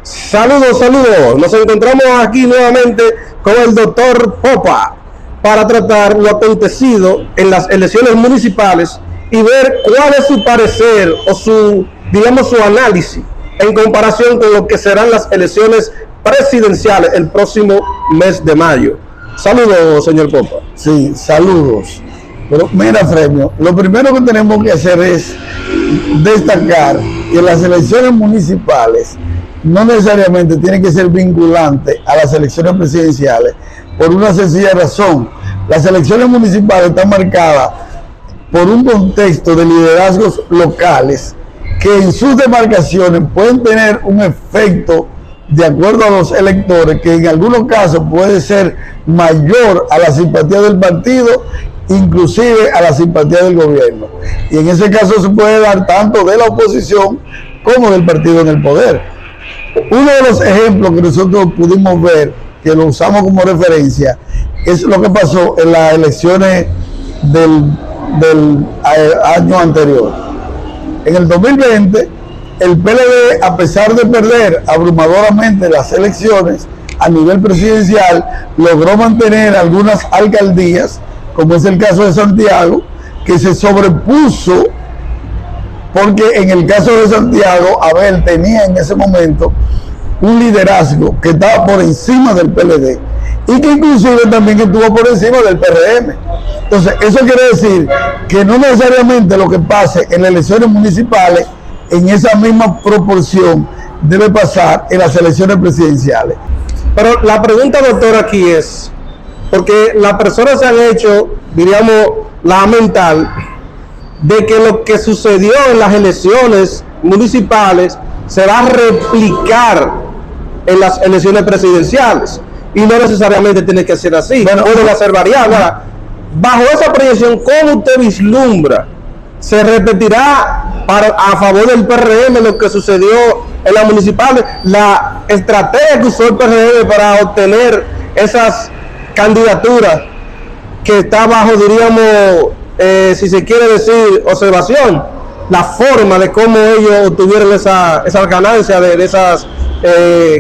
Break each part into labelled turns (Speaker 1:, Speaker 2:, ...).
Speaker 1: Saludos, saludos. Nos encontramos aquí nuevamente con el doctor Popa para tratar lo acontecido en las elecciones municipales y ver cuál es su parecer o su análisis en comparación con lo que serán las elecciones presidenciales el próximo mes de mayo. Saludos, señor Popa.
Speaker 2: Sí, saludos. Pero mira, Fremio, lo primero que tenemos que hacer es destacar que las elecciones municipales no necesariamente tienen que ser vinculantes a las elecciones presidenciales por una sencilla razón. Las elecciones municipales están marcadas por un contexto de liderazgos locales que en sus demarcaciones pueden tener un efecto de acuerdo a los electores que en algunos casos puede ser mayor a la simpatía del partido, inclusive a la simpatía del gobierno. Y en ese caso se puede dar tanto de la oposición como del partido en el poder. Uno de los ejemplos que nosotros pudimos ver, que lo usamos como referencia, es lo que pasó en las elecciones del año anterior. En el 2020, el PLD, a pesar de perder abrumadoramente las elecciones a nivel presidencial, logró mantener algunas alcaldías, como es el caso de Santiago, que se sobrepuso, porque en el caso de Santiago, Abel tenía en ese momento un liderazgo que estaba por encima del PLD y que inclusive también estuvo por encima del PRM. Entonces, eso quiere decir que no necesariamente lo que pase en las elecciones municipales en esa misma proporción debe pasar en las elecciones presidenciales.
Speaker 1: Pero la pregunta, doctor, aquí es, porque las personas se han hecho, diríamos, la mental de que lo que sucedió en las elecciones municipales se va a replicar en las elecciones presidenciales y no necesariamente tiene que ser así, puede ser variable. Bajo esa proyección, ¿cómo usted vislumbra? ¿Se repetirá a favor del PRM lo que sucedió en las municipales? La estrategia que usó el PRM para obtener esas candidaturas que está bajo, diríamos, si se quiere decir, observación, la forma de cómo ellos obtuvieron esa ganancia de esas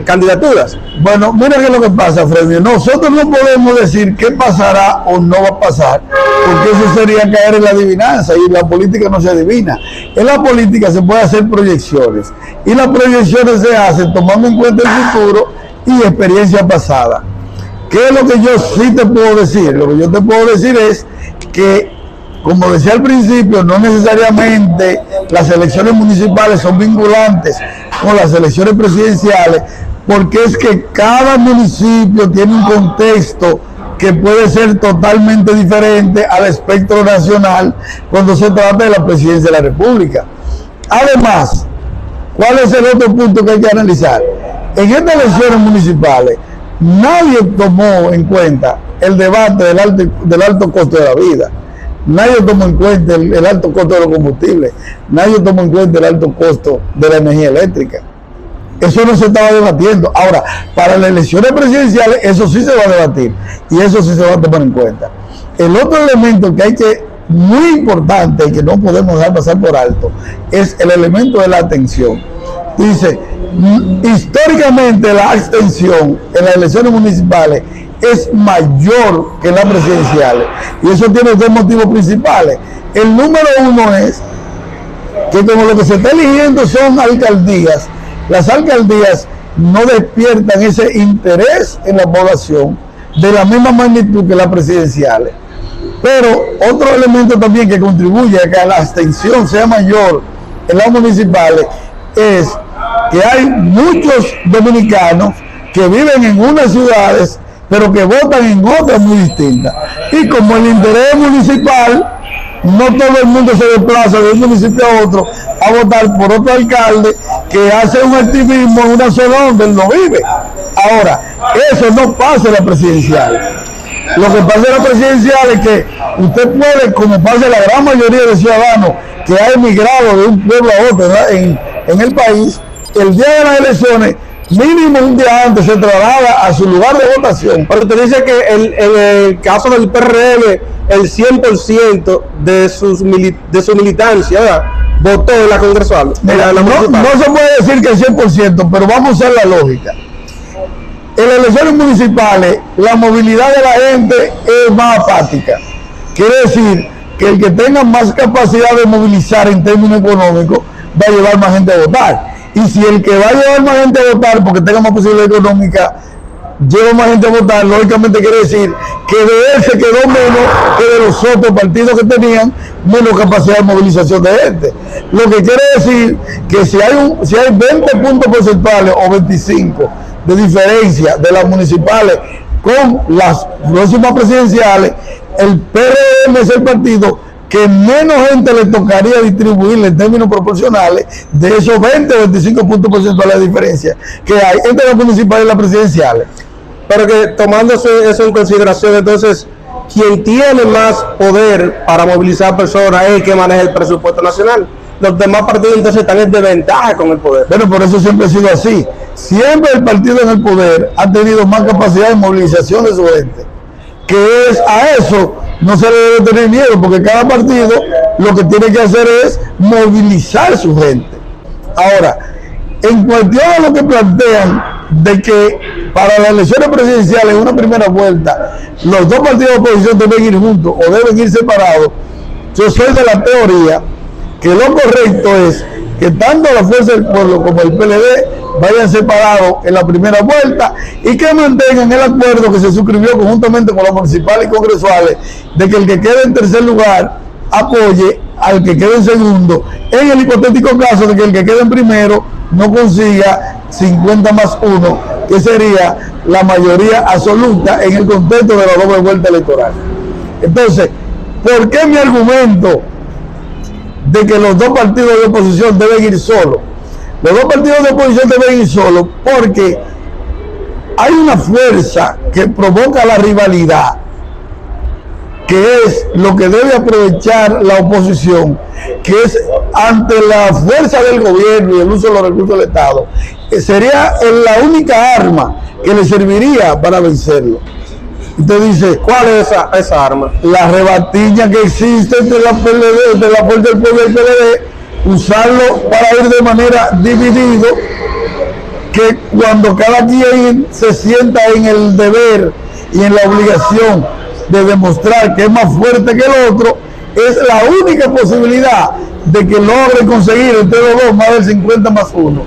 Speaker 1: candidaturas.
Speaker 2: Bueno, mira qué es lo que pasa, Fremio. Nosotros no podemos decir qué pasará o no va a pasar, porque eso sería caer en la adivinanza, y la política no se adivina. En la política se puede hacer proyecciones, y las proyecciones se hacen tomando en cuenta el futuro y experiencia pasada. ¿Qué es lo que yo sí te puedo decir? Lo que yo te puedo decir es que, como decía al principio, no necesariamente las elecciones municipales son vinculantes con las elecciones presidenciales, porque es que cada municipio tiene un contexto que puede ser totalmente diferente al espectro nacional cuando se trata de la presidencia de la República. Además, ¿cuál es el otro punto que hay que analizar? En estas elecciones municipales, nadie tomó en cuenta el debate del alto costo de la vida. Nadie tomó en cuenta el alto costo de los combustibles. Nadie tomó en cuenta el alto costo de la energía eléctrica. Eso no se estaba debatiendo. Ahora, para las elecciones presidenciales, eso sí se va a debatir y eso sí se va a tomar en cuenta. El otro elemento que hay que, muy importante y que no podemos dejar pasar por alto, es el elemento de la abstención. Dice, históricamente la abstención en las elecciones municipales es mayor que en las presidenciales, y eso tiene dos motivos principales. El número uno es que como lo que se está eligiendo son alcaldías, las alcaldías no despiertan ese interés en la población de la misma magnitud que las presidenciales. Pero otro elemento también que contribuye a que la abstención sea mayor en las municipales es que hay muchos dominicanos que viven en unas ciudades pero que votan en otras muy distintas, y como el interés municipal, no todo el mundo se desplaza de un municipio a otro a votar por otro alcalde que hace un activismo en una zona donde él no vive. Ahora, eso no pasa en la presidencial. Lo que pasa en la presidencial es que usted puede, como pasa la gran mayoría de ciudadanos que ha emigrado de un pueblo a otro, ¿verdad?, en el país, el día de las elecciones, mínimo un día antes, se traslada a su lugar de votación.
Speaker 1: Pero te dice que en el caso del PRM, el 100% de su militancia, ¿verdad?, votó en la congresual.
Speaker 2: Mira, no se puede decir que el 100%, pero vamos a usar la lógica. En las elecciones municipales, la movilidad de la gente es más apática. Quiere decir que el que tenga más capacidad de movilizar en términos económicos va a llevar más gente a votar. Y si el que va a llevar más gente a votar porque tenga más posibilidad económica lleva más gente a votar, lógicamente quiere decir que de él se quedó menos que de los otros partidos que tenían menos capacidad de movilización de gente. Lo que quiere decir que si hay 20 puntos porcentuales o 25 de diferencia de las municipales con las próximas presidenciales, el PRM es el partido que menos gente le tocaría distribuirle en términos proporcionales de esos 20 o 25 puntos porcentuales de diferencia que hay entre las municipales y las presidenciales.
Speaker 1: Pero que tomándose eso en consideración, entonces, quien tiene más poder para movilizar personas es el que maneja el presupuesto nacional. Los demás partidos entonces están en desventaja con el poder.
Speaker 2: Bueno, por eso siempre ha sido así. Siempre el partido en el poder ha tenido más capacidad de movilización de su gente. Que es a eso no se le debe tener miedo, porque cada partido lo que tiene que hacer es movilizar su gente. Ahora, en cuestión a lo que plantean de que para las elecciones presidenciales en una primera vuelta los dos partidos de oposición deben ir juntos o deben ir separados, yo soy de la teoría que lo correcto es que tanto la Fuerza del Pueblo como el PLD vayan separados en la primera vuelta y que mantengan el acuerdo que se suscribió conjuntamente con las municipales y congresuales de que el que quede en tercer lugar apoye al que quede en segundo, en el hipotético caso de que el que quede en primero no consiga 50 más 1, que sería la mayoría absoluta en el contexto de la doble vuelta electoral. Entonces, ¿por qué mi argumento de que los dos partidos de oposición deben ir solos? Los dos partidos de oposición deben ir solos porque hay una fuerza que provoca la rivalidad, que es lo que debe aprovechar la oposición, que es ante la fuerza del gobierno y el uso de los recursos del Estado, sería la única arma que le serviría para vencerlo. Usted dice,
Speaker 1: ¿cuál es esa arma?
Speaker 2: La rebatiña que existe entre la PLD, entre la Fuerza del Pueblo y el PLD, usarlo para ir de manera dividido, que cuando cada quien se sienta en el deber y en la obligación de demostrar que es más fuerte que el otro, es la única posibilidad de que logre conseguir entre los dos más del 50 más 1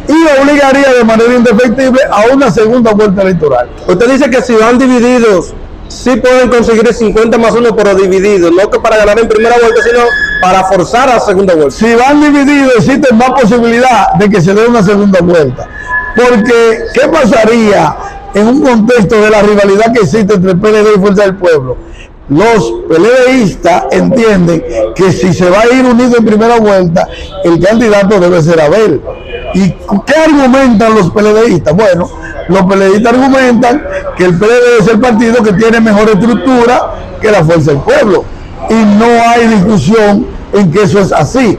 Speaker 2: y obligaría de manera indefectible a una segunda vuelta electoral.
Speaker 1: Usted dice que si van divididos sí pueden conseguir el 50 más 1 pero divididos, no que para ganar en primera vuelta sino para forzar a la segunda vuelta.
Speaker 2: Si van divididos existe más posibilidad de que se dé una segunda vuelta, porque ¿qué pasaría en un contexto de la rivalidad que existe entre PLD y Fuerza del Pueblo? Los PLDistas entienden que si se va a ir unido en primera vuelta, el candidato debe ser Abel. ¿Y qué argumentan los PLDistas? Bueno, los PLDistas argumentan que el PLD es el partido que tiene mejor estructura que la Fuerza del Pueblo. Y no hay discusión en que eso es así.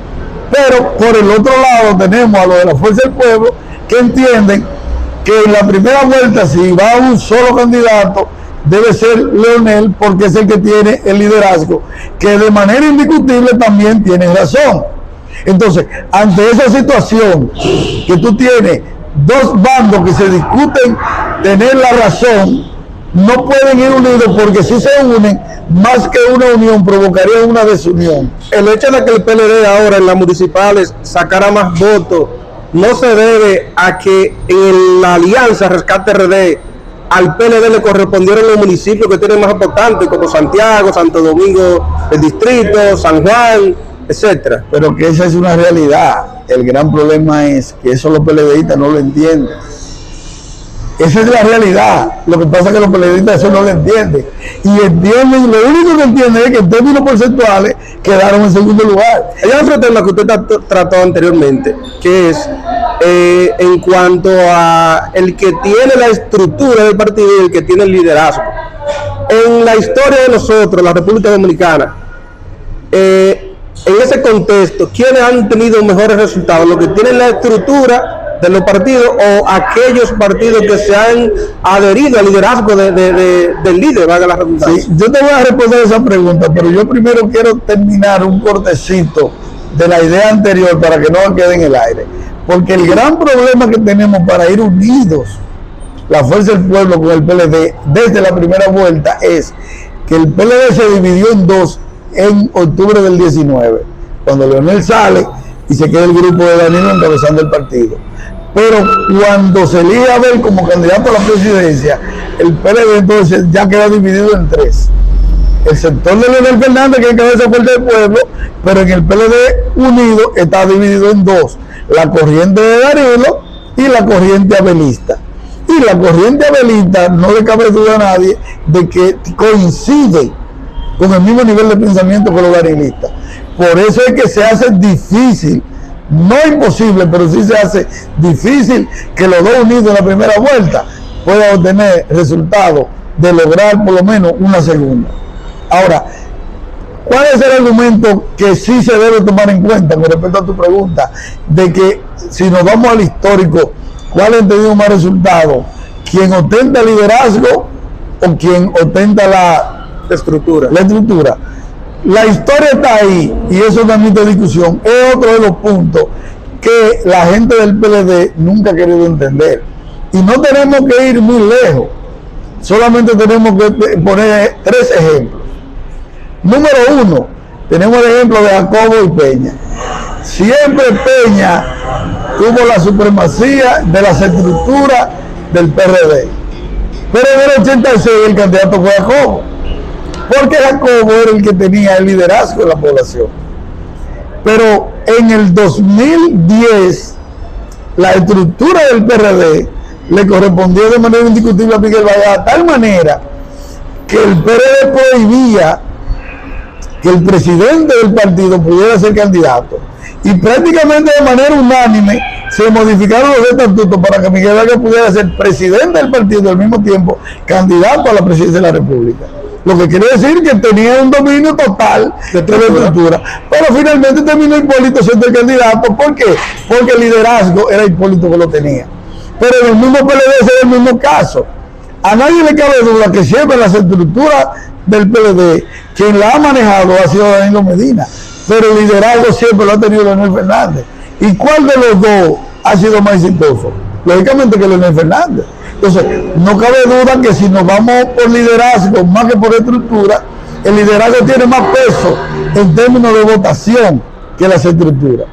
Speaker 2: Pero por el otro lado tenemos a los de la Fuerza del Pueblo que entienden que en la primera vuelta, si va un solo candidato, debe ser Leonel, porque es el que tiene el liderazgo, que de manera indiscutible también tiene razón. Entonces, ante esa situación que tú tienes dos bandos que se discuten tener la razón, no pueden ir unidos, porque si se unen, más que una unión provocaría una desunión.
Speaker 1: El hecho de que el PLD ahora en las municipales sacara más votos no se debe a que en la alianza Rescate RD al PLD le correspondieron los municipios que tienen más importantes, como Santiago, Santo Domingo, el Distrito, San Juan, etcétera.
Speaker 2: Pero que esa es una realidad. El gran problema es que eso los PLDistas no lo entienden. Esa es la realidad. Lo que pasa es que los PLDistas eso no lo entienden. Y entienden, lo único que entienden es que en términos porcentuales quedaron en segundo lugar.
Speaker 1: Hay otro tema que usted trató anteriormente, que es en cuanto a el que tiene la estructura del partido y el que tiene el liderazgo. En la historia de nosotros, la República Dominicana, en ese contexto, ¿quiénes han tenido mejores resultados? ¿Los que tienen la estructura de los partidos o aquellos partidos que se han adherido al liderazgo del líder, valga la redundancia?
Speaker 2: Sí, yo te voy a responder esa pregunta, pero yo primero quiero terminar un cortecito de la idea anterior para que no quede en el aire. Porque el gran problema que tenemos para ir unidos, la Fuerza del Pueblo con el PLD, desde la primera vuelta, es que el PLD se dividió en dos en octubre del 19, cuando Leonel sale y se queda el grupo de Danilo encabezando el partido. Pero cuando se elige a Abel como candidato a la presidencia, el PLD entonces ya queda dividido en tres. El sector de Leonel Fernández, que encabeza Fuerza del Pueblo, pero en el PLD unido está dividido en dos: la corriente de Danilo y la corriente abelista. Y la corriente abelista, no le cabe duda a nadie de que coincide con el mismo nivel de pensamiento que los danilistas. Por eso es que se hace difícil, no imposible, pero sí se hace difícil que los dos unidos en la primera vuelta puedan obtener resultados de lograr por lo menos una segunda. Ahora, ¿cuál es el argumento que sí se debe tomar en cuenta con respecto a tu pregunta? De que si nos vamos al histórico, ¿cuál ha tenido más resultados? ¿Quién ostenta el liderazgo o quien ostenta la estructura? La historia está ahí y eso no admite discusión. Es otro de los puntos que la gente del PLD nunca ha querido entender. Y no tenemos que ir muy lejos. Solamente tenemos que poner tres ejemplos. Número uno, tenemos el ejemplo de Jacobo y Peña. Siempre Peña tuvo la supremacía de las estructuras del PRD. Pero en el 86 el candidato fue Jacobo, porque Jacobo era el que tenía el liderazgo de la población. Pero en el 2010 la estructura del PRD le correspondió de manera indiscutible a Miguel Vallada, de tal manera que el PRD prohibía que el presidente del partido pudiera ser candidato, y prácticamente de manera unánime se modificaron los estatutos para que Miguel Vargas pudiera ser presidente del partido y al mismo tiempo candidato a la presidencia de la República. Lo que quiere decir que tenía un dominio total de la estructura. Pero finalmente terminó Hipólito siendo el candidato. ¿Por qué? Porque el liderazgo era Hipólito que lo tenía. Pero en el mismo PLD es el mismo caso. A nadie le cabe duda que siempre las estructuras del PLD, quien la ha manejado ha sido Danilo Medina, pero el liderazgo siempre lo ha tenido Leonel Fernández. ¿Y cuál de los dos ha sido más exitoso? Lógicamente que Leonel Fernández. Entonces, no cabe duda que si nos vamos por liderazgo más que por estructura, el liderazgo tiene más peso en términos de votación que las estructuras.